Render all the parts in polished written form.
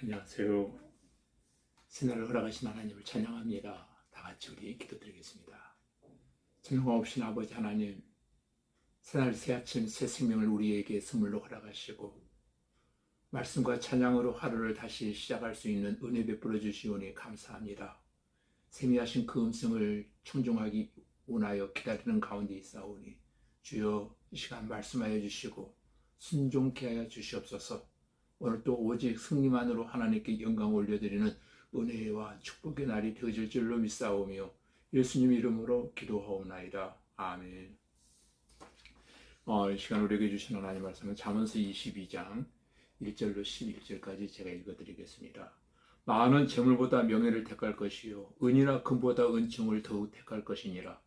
안녕하세요. 새날을 허락하신 하나님을 찬양합니다. 다 같이 우리 기도드리겠습니다. 천명없신 아버지 하나님, 새날 새 아침 새 생명을 우리에게 선물로 허락하시고 말씀과 찬양으로 하루를 다시 시작할 수 있는 은혜 베풀어 주시오니 감사합니다. 세미하신 그 음성을 청중하기 원하여 기다리는 가운데 있사오니 주여 이 시간 말씀하여 주시고 순종케 하여 주시옵소서. 오늘 또 오직 승리만으로 하나님께 영광 올려드리는 은혜와 축복의 날이 되어질 줄로 믿사오며 예수님 이름으로 기도하옵나이다. 아멘. 이 시간 우리에게 주신 하나님 말씀은 잠언서 22장 1절로 11절까지 제가 읽어드리겠습니다. 많은 재물보다 명예를 택할 것이요 은이나 금보다 은총을 더욱 택할 것이니라.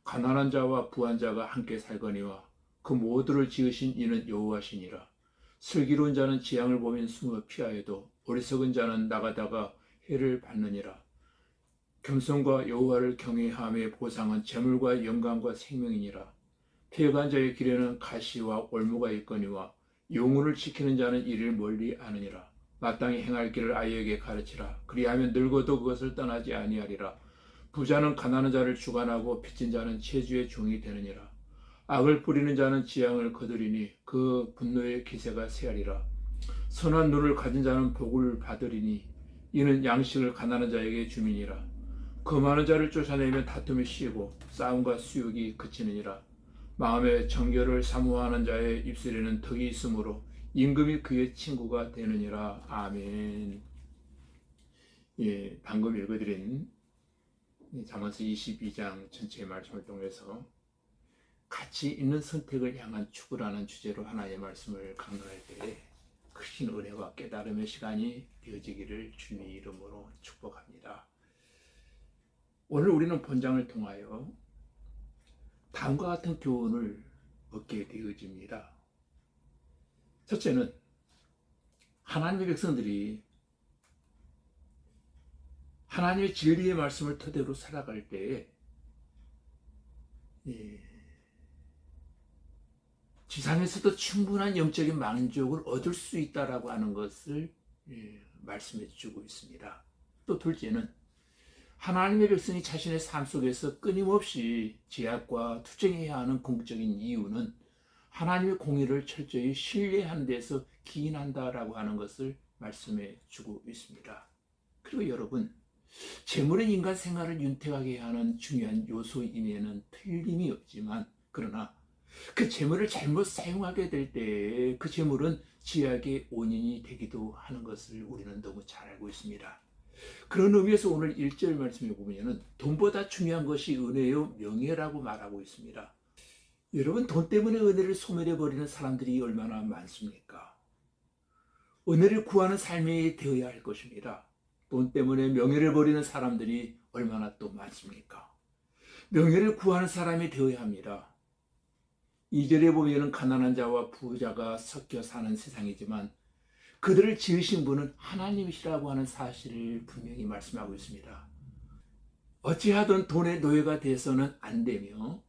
가난한 자와 부한 자가 함께 살거니와 그 모두를 지으신 이는 여호와시니라. 슬기로운 자는 재앙을 보면 숨어 피하여도 어리석은 자는 나가다가 해를 받느니라. 겸손과 여호와를 경외함의 보상은 재물과 영광과 생명이니라. 패역한 자의 길에는 가시와 올무가 있거니와 영혼을 지키는 자는 이를 멀리 아느니라. 마땅히 행할 길을 아이에게 가르치라. 그리하면 늙어도 그것을 떠나지 아니하리라. 부자는 가난한 자를 주관하고 빚진 자는 채주의 종이 되느니라. 악을 뿌리는 자는 지향을 거두리니 그 분노의 기세가 세하리라. 선한 눈을 가진 자는 복을 받으리니 이는 양식을 가난한 자에게 주민이라. 거만한 자를 쫓아내면 다툼이 쉬고 싸움과 수욕이 그치느니라. 마음의 정결을 사모하는 자의 입술에는 덕이 있으므로 임금이 그의 친구가 되느니라. 아멘. 방금 읽어드린 잠언서 22장 전체의 말씀을 통해서 가치 있는 선택을 향한 추구라는 주제로 하나님의 말씀을 강론할 때에 크신 은혜와 깨달음의 시간이 되어지기를 주님의 이름으로 축복합니다. 오늘 우리는 본장을 통하여 다음과 같은 교훈을 얻게 되어집니다. 첫째는 하나님의 백성들이 하나님의 진리의 말씀을 토대로 살아갈 때에 지상에서도 충분한 영적인 만족을 얻을 수 있다라고 하는 것을 말씀해 주고 있습니다. 또 둘째는 하나님의 백성이 자신의 삶 속에서 끊임없이 제약과 투쟁해야 하는 궁극적인 이유는 하나님의 공의를 철저히 신뢰하는 데서 기인한다라고 하는 것을 말씀해 주고 있습니다. 그리고 여러분, 재물은 인간 생활을 윤택하게 하는 중요한 요소임에는 틀림이 없지만 그러나 그 재물을 잘못 사용하게 될 때 그 재물은 죄악의 원인이 되기도 하는 것을 우리는 너무 잘 알고 있습니다. 그런 의미에서 오늘 1절 말씀에 보면 돈보다 중요한 것이 은혜요 명예라고 말하고 있습니다. 여러분, 돈 때문에 은혜를 소멸해버리는 사람들이 얼마나 많습니까? 은혜를 구하는 삶이 되어야 할 것입니다. 돈 때문에 명예를 버리는 사람들이 얼마나 또 많습니까? 명예를 구하는 사람이 되어야 합니다. 2절에 보면 가난한 자와 부자가 섞여 사는 세상이지만 그들을 지으신 분은 하나님이시라고 하는 사실을 분명히 말씀하고 있습니다. 어찌하든 돈의 노예가 돼서는 안 되며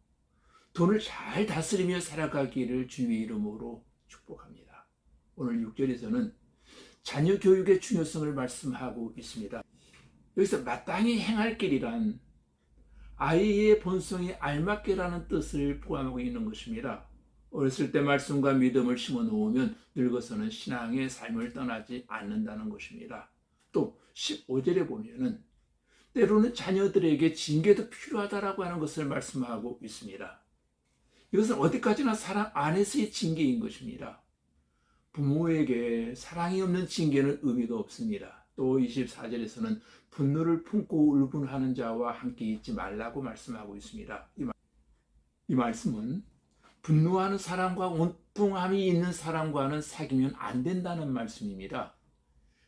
돈을 잘 다스리며 살아가기를 주님의 이름으로 축복합니다. 오늘 6절에서는 자녀 교육의 중요성을 말씀하고 있습니다. 여기서 마땅히 행할 길이란 아이의 본성에 알맞게라는 뜻을 포함하고 있는 것입니다. 어렸을 때 말씀과 믿음을 심어 놓으면 늙어서는 신앙의 삶을 떠나지 않는다는 것입니다. 또 15절에 보면은 때로는 자녀들에게 징계도 필요하다라고 하는 것을 말씀하고 있습니다. 이것은 어디까지나 사랑 안에서의 징계인 것입니다. 부모에게 사랑이 없는 징계는 의미가 없습니다. 또 24절에서는 분노를 품고 울분하는 자와 함께 있지 말라고 말씀하고 있습니다. 이 말씀은 분노하는 사람과 온통함이 있는 사람과는 사귀면 안 된다는 말씀입니다.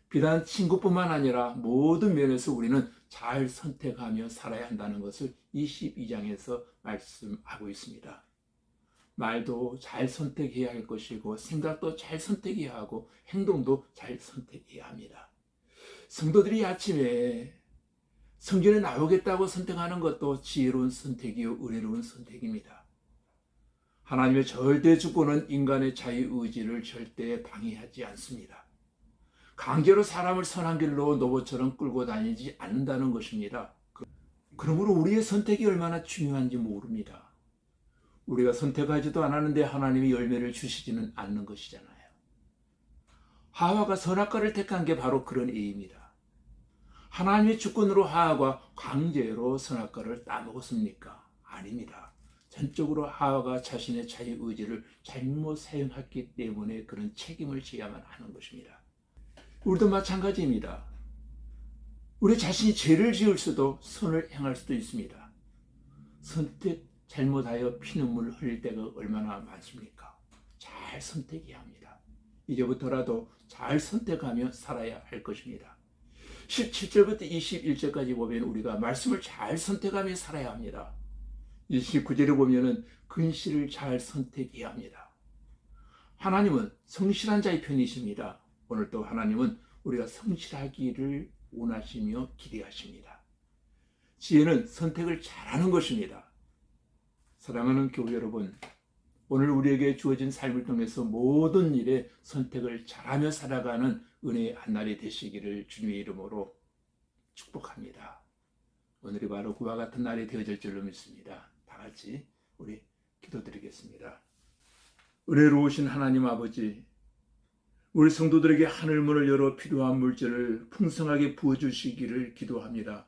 비단 친구뿐만 아니라 모든 면에서 우리는 잘 선택하며 살아야 한다는 것을 22장에서 말씀하고 있습니다. 말도 잘 선택해야 할 것이고 생각도 잘 선택해야 하고 행동도 잘 선택해야 합니다. 성도들이 아침에 성전에 나오겠다고 선택하는 것도 지혜로운 선택이요 은혜로운 선택입니다. 하나님의 절대 주권은 인간의 자유의지를 절대 방해하지 않습니다. 강제로 사람을 선한 길로 노보처럼 끌고 다니지 않는다는 것입니다. 그러므로 우리의 선택이 얼마나 중요한지 모릅니다. 우리가 선택하지도 않았는데 하나님이 열매를 주시지는 않는 것이잖아요. 하와가 선악과를 택한 게 바로 그런 예입니다. 하나님의 주권으로 하와가 강제로 선악과를 따먹었습니까? 아닙니다. 전적으로 하와가 자신의 자유의지를 잘못 사용했기 때문에 그런 책임을 져야만 하는 것입니다. 우리도 마찬가지입니다. 우리 자신이 죄를 지을 수도 선을 행할 수도 있습니다. 선택 잘못하여 피눈물 흘릴 때가 얼마나 많습니까? 잘 선택해야 합니다. 이제부터라도 잘 선택하며 살아야 할 것입니다. 17절부터 21절까지 보면 우리가 말씀을 잘 선택하며 살아야 합니다. 29절에 보면은 근시를 잘 선택해야 합니다. 하나님은 성실한 자의 편이십니다. 오늘도 하나님은 우리가 성실하기를 원하시며 기대하십니다. 지혜는 선택을 잘하는 것입니다. 사랑하는 교회 여러분, 오늘 우리에게 주어진 삶을 통해서 모든 일에 선택을 잘하며 살아가는 은혜의 한날이 되시기를 주님의 이름으로 축복합니다. 오늘이 바로 그와 같은 날이 되어질 줄로 믿습니다. 다 같이 우리 기도드리겠습니다. 은혜로우신 하나님 아버지, 우리 성도들에게 하늘문을 열어 필요한 물질을 풍성하게 부어주시기를 기도합니다.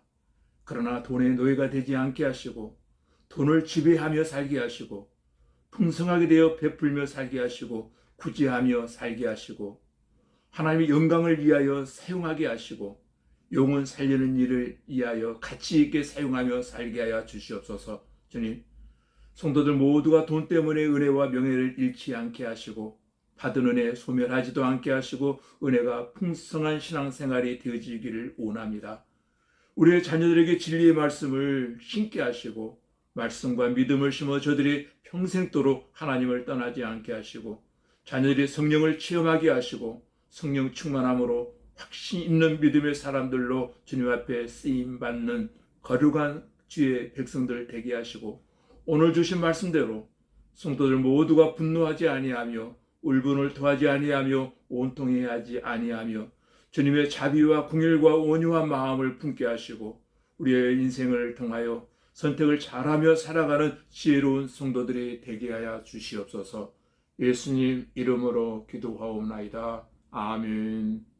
그러나 돈의 노예가 되지 않게 하시고 돈을 지배하며 살게 하시고 풍성하게 되어 베풀며 살게 하시고 구제하며 살게 하시고 하나님의 영광을 위하여 사용하게 하시고 영혼 살리는 일을 위하여 가치 있게 사용하며 살게 하여 주시옵소서. 주님, 성도들 모두가 돈 때문에 은혜와 명예를 잃지 않게 하시고 받은 은혜 소멸하지도 않게 하시고 은혜가 풍성한 신앙생활이 되어지기를 원합니다. 우리의 자녀들에게 진리의 말씀을 심게 하시고 말씀과 믿음을 심어 저들이 평생도록 하나님을 떠나지 않게 하시고 자녀들이 성령을 체험하게 하시고 성령 충만함으로 확신 있는 믿음의 사람들로 주님 앞에 쓰임받는 거룩한 주의 백성들 되게 하시고 오늘 주신 말씀대로 성도들 모두가 분노하지 아니하며 울분을 토하지 아니하며 원통해하지 아니하며 주님의 자비와 긍휼과 온유한 마음을 품게 하시고 우리의 인생을 통하여 선택을 잘하며 살아가는 지혜로운 성도들이 되게 하여 주시옵소서. 예수님 이름으로 기도하옵나이다. 아멘.